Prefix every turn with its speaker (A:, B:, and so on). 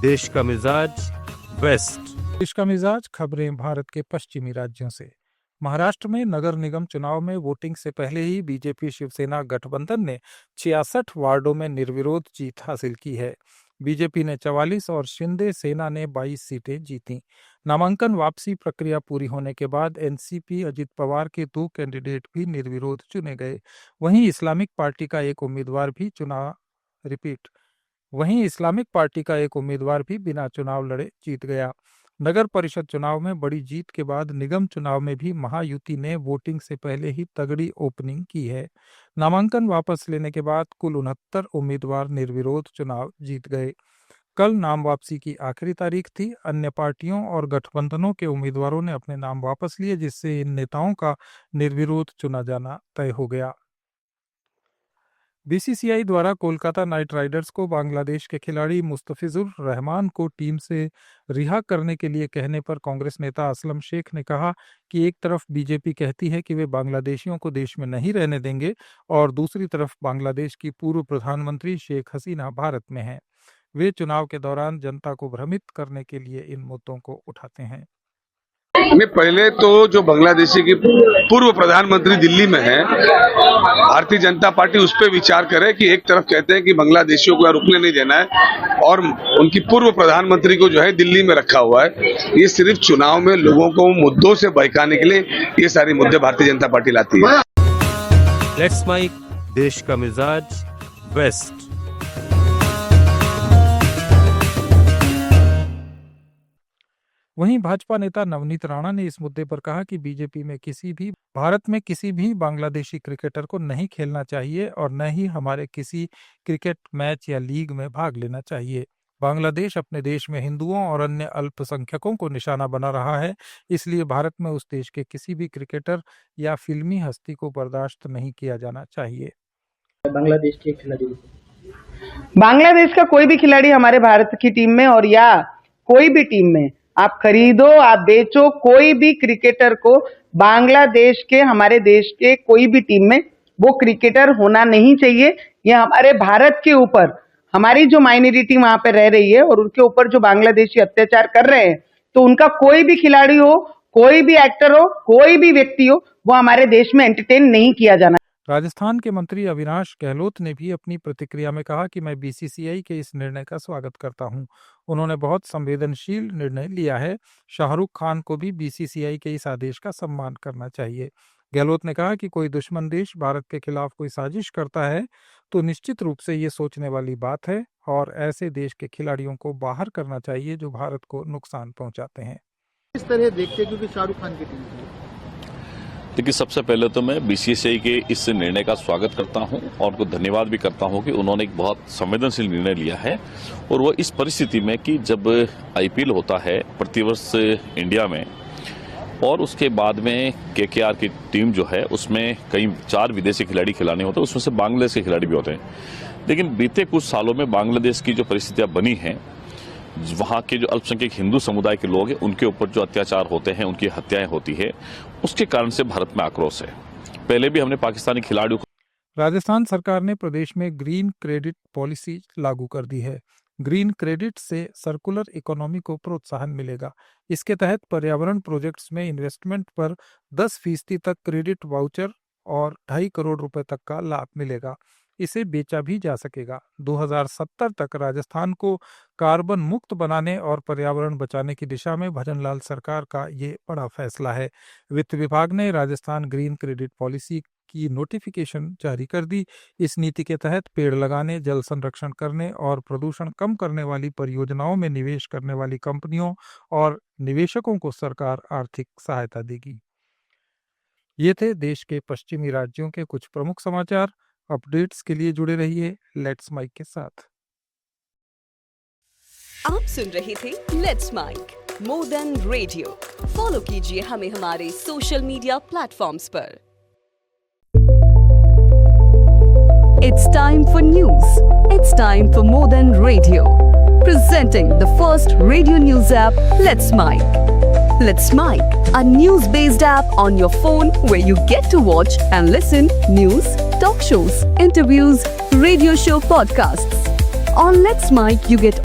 A: देश का मिजाज वेस्ट।
B: देश का मिजाज खबरें भारत के पश्चिमी राज्यों से। महाराष्ट्र में नगर निगम चुनाव में वोटिंग से पहले ही बीजेपी शिवसेना गठबंधन ने 66 वार्डों में निर्विरोध जीत हासिल की है। बीजेपी ने 44 और शिंदे सेना ने 22 सीटें जीती। नामांकन वापसी प्रक्रिया पूरी होने के बाद एनसीपी अजित पवार के 2 कैंडिडेट भी निर्विरोध चुने गए। वहीं इस्लामिक पार्टी का एक उम्मीदवार भी बिना चुनाव लड़े जीत गया। नगर परिषद चुनाव में बड़ी जीत के बाद निगम चुनाव में भी महायुति ने वोटिंग से पहले ही तगड़ी ओपनिंग की है। नामांकन वापस लेने के बाद कुल 69 उम्मीदवार निर्विरोध चुनाव जीत गए। कल नाम वापसी की आखिरी तारीख थी। अन्य पार्टियों और गठबंधनों के उम्मीदवारों ने अपने नाम वापस लिए, जिससे इन नेताओं का निर्विरोध चुना जाना तय हो गया। बीसीसीआई द्वारा कोलकाता नाइट राइडर्स को बांग्लादेश के खिलाड़ी मुस्तफिजुर रहमान को टीम से रिहा करने के लिए कहने पर कांग्रेस नेता असलम शेख ने कहा कि एक तरफ बीजेपी कहती है कि वे बांग्लादेशियों को देश में नहीं रहने देंगे और दूसरी तरफ बांग्लादेश की पूर्व प्रधानमंत्री शेख हसीना भारत में हैं। वे चुनाव के दौरान जनता को भ्रमित करने के लिए इन मुद्दों को उठाते हैं।
C: नहीं, पहले तो जो बांग्लादेशी की पूर्व प्रधानमंत्री दिल्ली में है, भारतीय जनता पार्टी उस पर विचार करे कि एक तरफ कहते हैं कि बांग्लादेशियों को रुकने नहीं देना है और उनकी पूर्व प्रधानमंत्री को जो है दिल्ली में रखा हुआ है। ये सिर्फ चुनाव में लोगों को मुद्दों से बहकाने के लिए ये सारे मुद्दे भारतीय जनता पार्टी लाती है।
A: लेट्स माइक, देश का मिजाज वेस्ट।
B: वहीं भाजपा नेता नवनीत राणा ने इस मुद्दे पर कहा कि बीजेपी में भारत में किसी भी बांग्लादेशी क्रिकेटर को नहीं खेलना चाहिए और न ही हमारे किसी क्रिकेट मैच या लीग में भाग लेना चाहिए। बांग्लादेश अपने देश में हिंदुओं और अन्य अल्पसंख्यकों को निशाना बना रहा है, इसलिए भारत में उस देश के किसी भी क्रिकेटर या फिल्मी हस्ती को बर्दाश्त नहीं किया जाना चाहिए।
D: बांग्लादेश का कोई भी खिलाड़ी हमारे भारत की टीम में और या कोई भी टीम में आप खरीदो, आप बेचो, कोई भी क्रिकेटर को बांग्लादेश के हमारे देश के कोई भी टीम में वो क्रिकेटर होना नहीं चाहिए। ये हमारे भारत के ऊपर हमारी जो माइनॉरिटी वहां पे रह रही है और उनके ऊपर जो बांग्लादेशी अत्याचार कर रहे हैं, तो उनका कोई भी खिलाड़ी हो, कोई भी एक्टर हो, कोई भी व्यक्ति हो, वो हमारे देश में एंटरटेन नहीं किया जाना।
B: राजस्थान के मंत्री अविनाश गहलोत ने भी अपनी प्रतिक्रिया में कहा कि मैं बीसीसीआई के इस निर्णय का स्वागत करता हूं। उन्होंने बहुत संवेदनशील निर्णय लिया है। शाहरुख खान को भी बीसीसीआई के इस आदेश का सम्मान करना चाहिए। गहलोत ने कहा कि कोई दुश्मन देश भारत के खिलाफ कोई साजिश करता है तो निश्चित रूप से ये सोचने वाली बात है और ऐसे देश के खिलाड़ियों को बाहर करना चाहिए जो भारत को नुकसान पहुंचाते हैं।
E: इस तरह देखते हैं क्योंकि शाहरुख खान की टीम थी।
F: देखिए, सबसे पहले तो मैं बीसीसीआई के इस निर्णय का स्वागत करता हूं और उनको धन्यवाद भी करता हूं कि उन्होंने एक बहुत संवेदनशील निर्णय लिया है और वो इस परिस्थिति में कि जब आईपीएल होता है प्रतिवर्ष इंडिया में और उसके बाद में केकेआर की टीम जो है उसमें कई 4 विदेशी खिलाड़ी खिलाने होते हैं, उसमें से बांग्लादेश के खिलाड़ी भी होते हैं। लेकिन बीते कुछ सालों में बांग्लादेश की जो परिस्थितियां बनी हैं, वहाँ के जो अल्पसंख्यक हिंदू समुदाय के लोग हैं उनके ऊपर जो अत्याचार होते हैं, उनकी हत्याएं होती है, उसके कारण से भारत में आक्रोश है। पहले भी हमने पाकिस्तानी खिलाड़ियों को।
B: राजस्थान सरकार ने प्रदेश में ग्रीन क्रेडिट पॉलिसी लागू कर दी है। ग्रीन क्रेडिट से सर्कुलर इकोनॉमी को प्रोत्साहन मिलेगा। इसके तहत पर्यावरण प्रोजेक्ट्स में इन्वेस्टमेंट पर 10% तक क्रेडिट वाउचर और 2.5 करोड़ रुपए तक का लाभ मिलेगा। इसे बेचा भी जा सकेगा। 2070 तक राजस्थान को कार्बन मुक्त बनाने और पर्यावरण बचाने की दिशा में भजनलाल सरकार का ये बड़ा फैसला है। वित्त विभाग ने राजस्थान ग्रीन क्रेडिट पॉलिसी की नोटिफिकेशन जारी कर दी। इस नीति के तहत पेड़ लगाने, जल संरक्षण करने और प्रदूषण कम करने वाली परियोजनाओं में निवेश करने वाली कंपनियों और निवेशकों को सरकार आर्थिक सहायता देगी। ये थे देश के पश्चिमी राज्यों के कुछ प्रमुख समाचार। अपडेट्स के लिए जुड़े रहिए लेट्स माइक के साथ।
G: आप सुन रहे थे let's mic more than radio. Follow कीजिए हमें हमारे सोशल मीडिया प्लेटफॉर्म्स पर। It's time for news. It's time for more than radio. Presenting the first radio news app, Let's Mic. Let's Mic, a news-based app on your phone where you get to watch and listen news, talk shows, interviews, radio show podcasts. On Let's Mic, you get